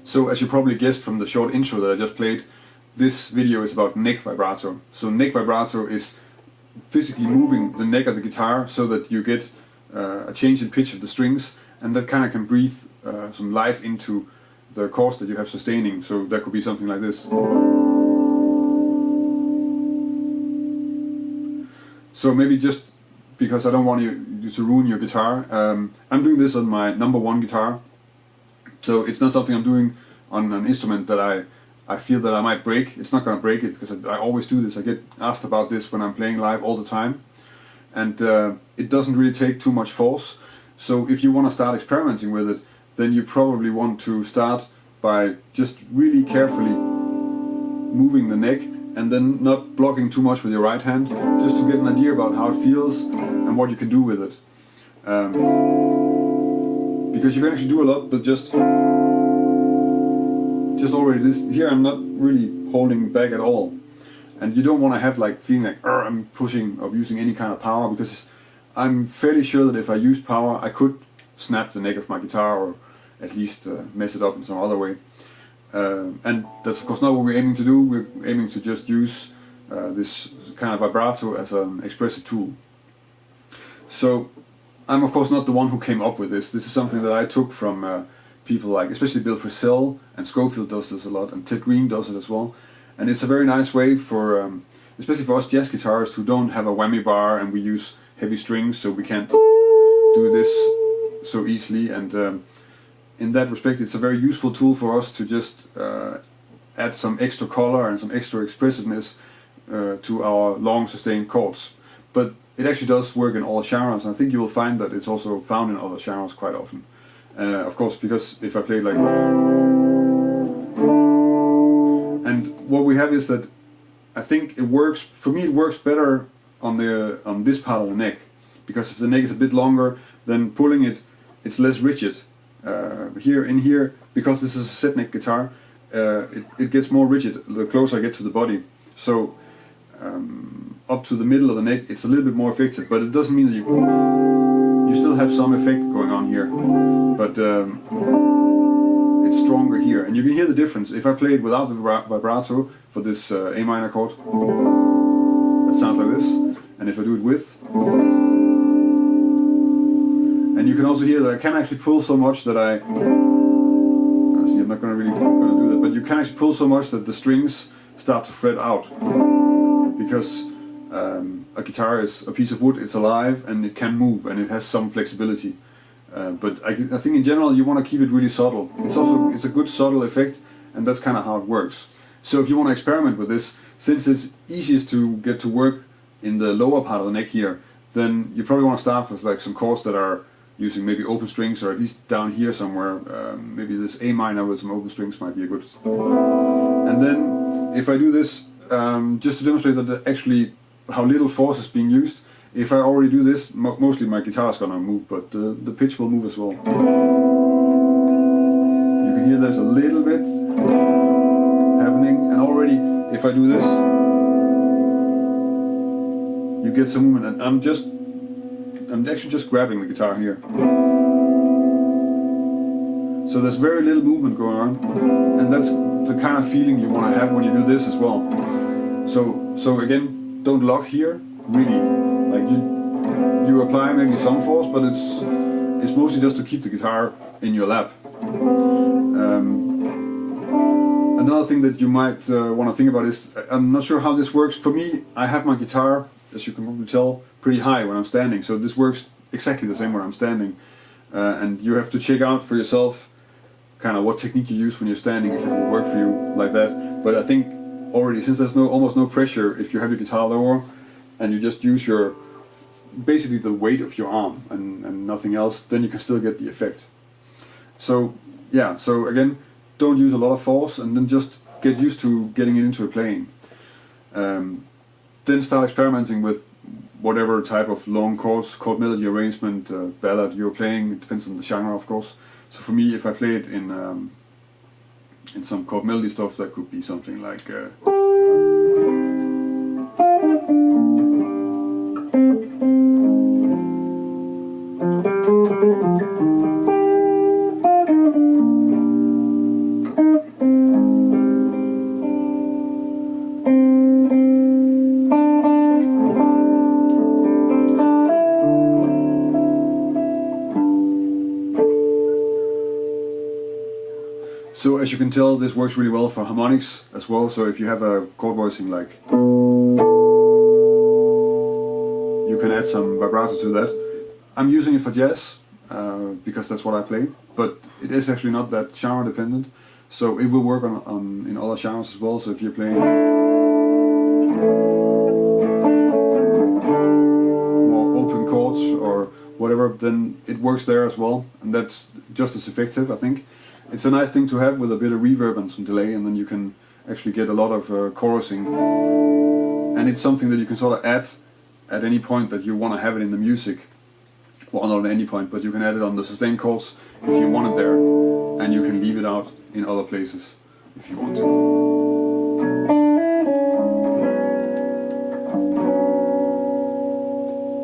So as you probably guessed from the short intro that I just played, this video is about neck vibrato. So neck vibrato is physically moving the neck of the guitar so that you get a change in pitch of the strings, and that kind of can breathe some life into the chords that you have sustaining. So that could be something like this. So maybe just because I don't want you to ruin your guitar, I'm doing this on my #1 guitar. So it's not something I'm doing on an instrument that I feel that I might break. It's not going to break it, because I always do this. I get asked about this when I'm playing live all the time. And it doesn't really take too much force. So if you want to start experimenting with it, then you probably want to start by just really carefully moving the neck, and then not blocking too much with your right hand, just to get an idea about how it feels and what you can do with it. Because you can actually do a lot, but just already this here, I'm not really holding back at all. And you don't want to have like feeling like I'm pushing or using any kind of power, because I'm fairly sure that if I used power, I could snap the neck of my guitar, or at least mess it up in some other way. And that's of course not what we're aiming to do. We're aiming to just use this kind of vibrato as an expressive tool. So I'm of course not the one who came up with this. This is something that I took from people like, especially Bill Frisell and Scofield does this a lot, and Ted Greene does it as well. And it's a very nice way for, especially for us jazz guitarists who don't have a whammy bar and we use heavy strings, so we can't do this so easily. And in that respect, it's a very useful tool for us to just add some extra color and some extra expressiveness to our long sustained chords. But it actually does work in all genres, and I think you will find that it's also found in other genres quite often. Of course, because if I play like... And what we have is that I think it works, for me it works better on this part of the neck, because if the neck is a bit longer, then pulling it's less rigid. Here, because this is a set neck guitar, it gets more rigid the closer I get to the body. So up to the middle of the neck it's a little bit more affected, but it doesn't mean that you still have some effect going on here, but it's stronger here, and you can hear the difference. If I play it without the vibrato for this A minor chord, that sounds like this, and if I do it with, and you can also hear that I can actually pull so much that see, I'm not really going to do that, but you can actually pull so much that the strings start to fret out, because a guitar is a piece of wood, it's alive and it can move and it has some flexibility. But I think in general you want to keep it really subtle. It's a good subtle effect, and that's kind of how it works. So if you want to experiment with this, since it's easiest to get to work in the lower part of the neck here, then you probably want to start with like some chords that are using maybe open strings, or at least down here somewhere. Maybe this A minor with some open strings might be a good. And then if I do this, just to demonstrate that actually how little force is being used, if I already do this, mostly my guitar is gonna move, but the pitch will move as well. You can hear there's a little bit happening, and already if I do this, you get some movement, and I'm actually just grabbing the guitar here. So there's very little movement going on, and that's the kind of feeling you want to have when you do this as well. So again, don't lock here, really. Like you apply maybe some force, but it's mostly just to keep the guitar in your lap. Another thing that you might want to think about is, I'm not sure how this works. For me, I have my guitar, as you can probably tell, pretty high when I'm standing, so this works exactly the same when I'm standing. And you have to check out for yourself kind of what technique you use when you're standing, if it will work for you like that. But I think already, since there's almost no pressure if you have your guitar lower, and you just use basically the weight of your arm and nothing else, then you can still get the effect. So yeah, so again, don't use a lot of force, and then just get used to getting it into a playing. Then start experimenting with whatever type of long chords, chord melody arrangement, ballad you're playing. It depends on the genre, of course. So for me, if I play it in some chord melody stuff, that could be something like So as you can tell, this works really well for harmonics as well. So if you have a chord voicing like, you can add some vibrato to that. I'm using it for jazz because that's what I play, but it is actually not that genre dependent. So it will work on in other genres as well. So if you're playing more open chords or whatever, then it works there as well, and that's just as effective, I think. It's a nice thing to have with a bit of reverb and some delay, and then you can actually get a lot of chorusing. And it's something that you can sort of add at any point that you want to have it in the music. Well, not at any point, but you can add it on the sustain chords if you want it there, and you can leave it out in other places if you want to.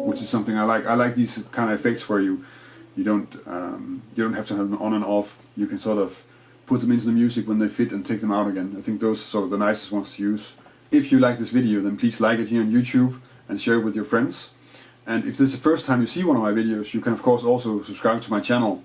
Which is something I like. I like these kind of effects where you don't have to have them on and off. You can sort of put them into the music when they fit and take them out again. I think those are sort of the nicest ones to use. If you like this video, then please like it here on YouTube and share it with your friends. And if this is the first time you see one of my videos, you can of course also subscribe to my channel.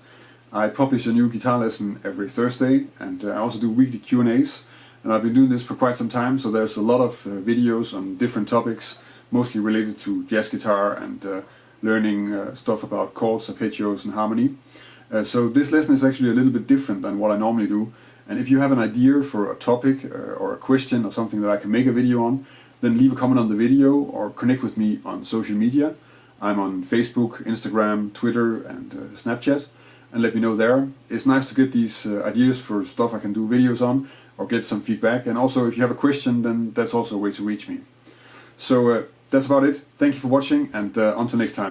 I publish a new guitar lesson every Thursday, and I also do weekly Q&As. And I've been doing this for quite some time, so there's a lot of videos on different topics, mostly related to jazz guitar and learning stuff about chords, arpeggios and harmony. So this lesson is actually a little bit different than what I normally do. And if you have an idea for a topic or a question or something that I can make a video on, then leave a comment on the video or connect with me on social media. I'm on Facebook, Instagram, Twitter and Snapchat, and let me know there. It's nice to get these ideas for stuff I can do videos on or get some feedback. And also if you have a question, then that's also a way to reach me. So that's about it. Thank you for watching, and until next time.